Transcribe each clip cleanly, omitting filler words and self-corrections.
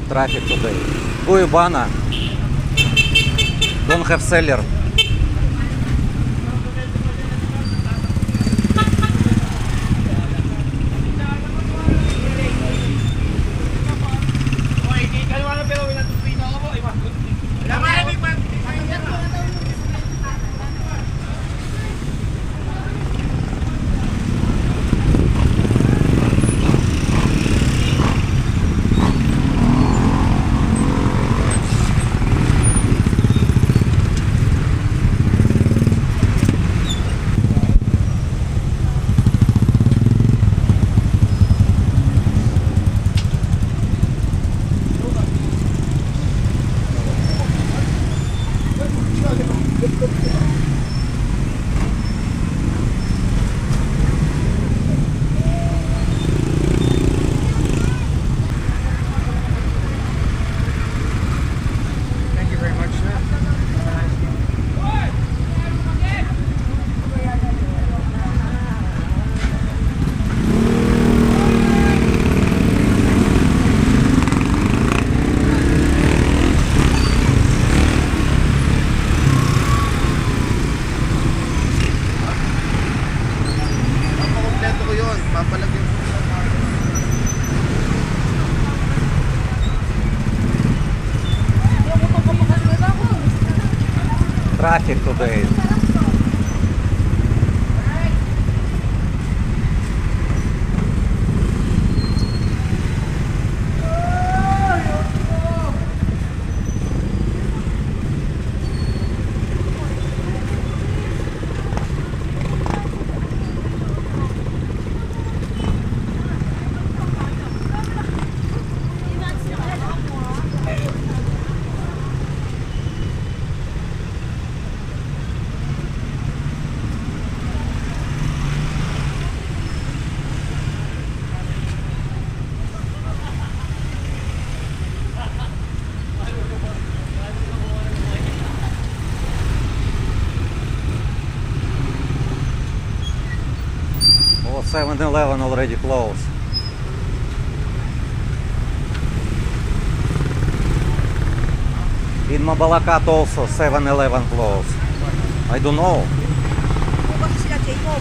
Traffic today. Guibana. Don't have seller. Traffic today. Oh, 7-Eleven already closed. In Mabalacat also 7-Eleven closed. I don't know. Kasi sila Jacob.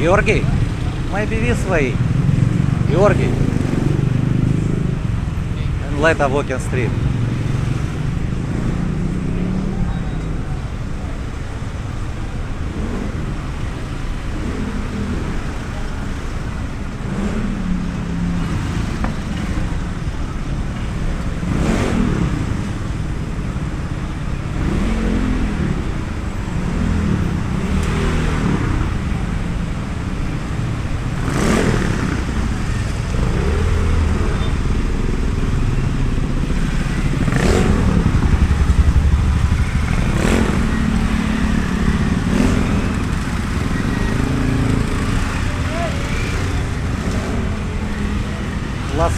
Georgi, maybe this way. Georgi. And later walking street.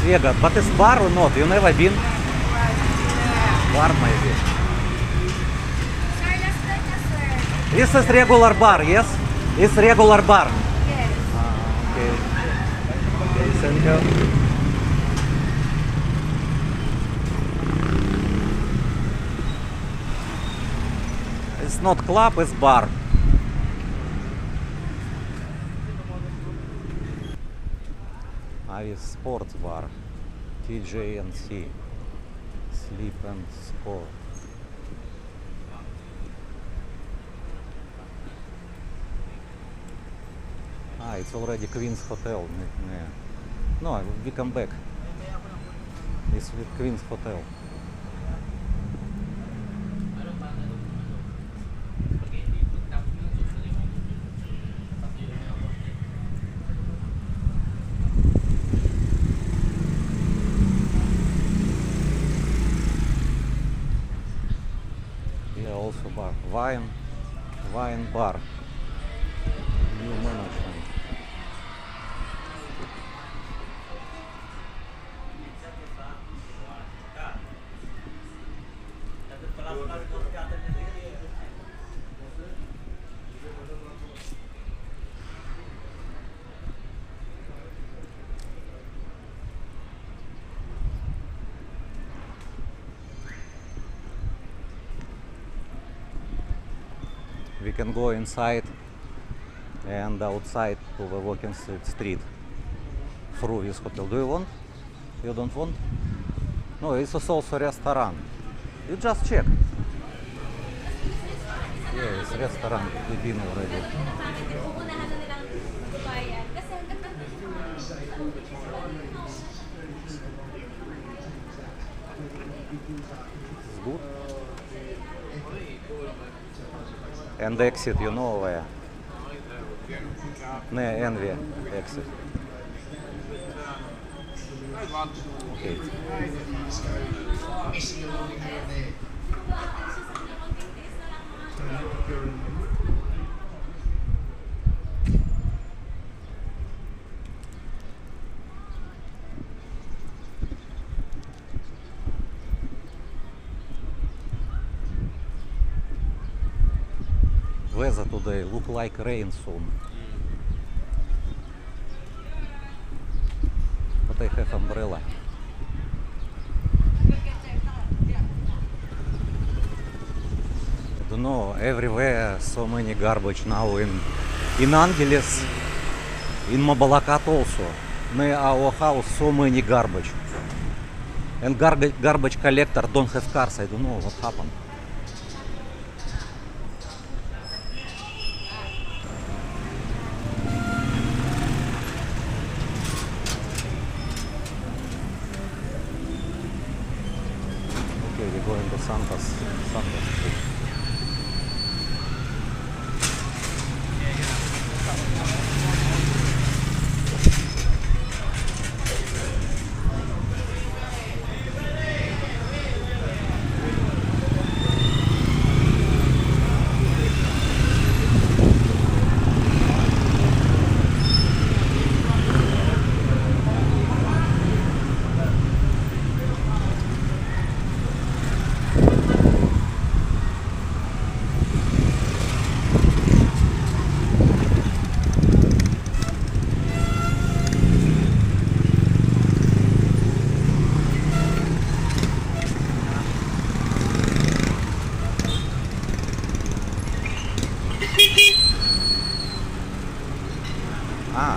Vega, but it's bar or not? You never been? Bar maybe. Sir, last night na, sir. This is regular bar, yes? It's regular bar. Yes. Okay. Okay, thank you. It's not club, it's bar. Avis Sports Bar. TJNC. Sleep and Score. It's already Queen's Hotel. No, we come back. It's with Queen's Hotel. Yeah, also bar. Wine bar. New management. We can go inside and outside to the walking street through this hotel. Do you want? You don't want? No, it's also a restaurant. You just check. Yeah, it's restaurant. We've been already. It's good. And exit, you know where? No, Envy exit. Okay. Weather today look like rain soon. But I have umbrella. I don't know, everywhere so many garbage now in Angeles, in Mabalacat also. Near our house so many garbage. And garbage collector don't have cars, I don't know what happened. Okay, we're going to Santos Street.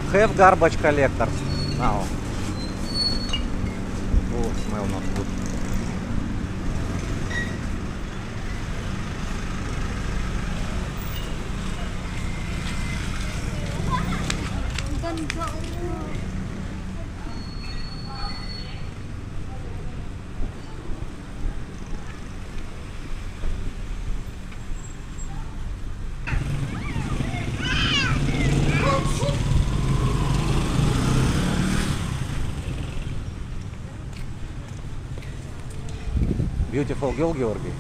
Have garbage collectors now. Oh, smell not good. Beautiful girl, Georgi.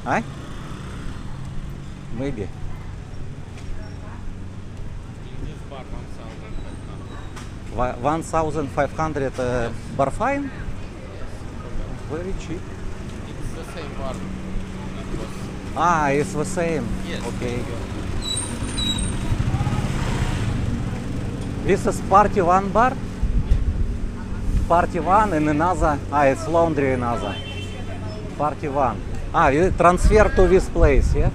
Huh? Maybe. 1,500 bar fine? Very cheap. It's the same bar. It was. Ah, it's the same. Yes. Okay. This is party one bar? Party one and another. Ah, it's laundry another. Party one. Ah, you transfer to this place, yeah?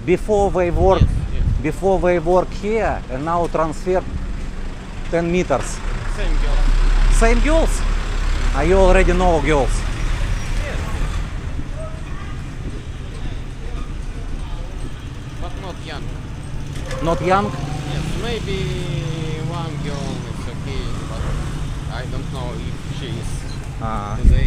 Before they work, Yes, yes. before they work here, and now transfer 10 meters. Same girl. Same girls? Ah, you already know girls. But not young. Not young? Yes, maybe one girl is okay, but I don't know if she is Ah. today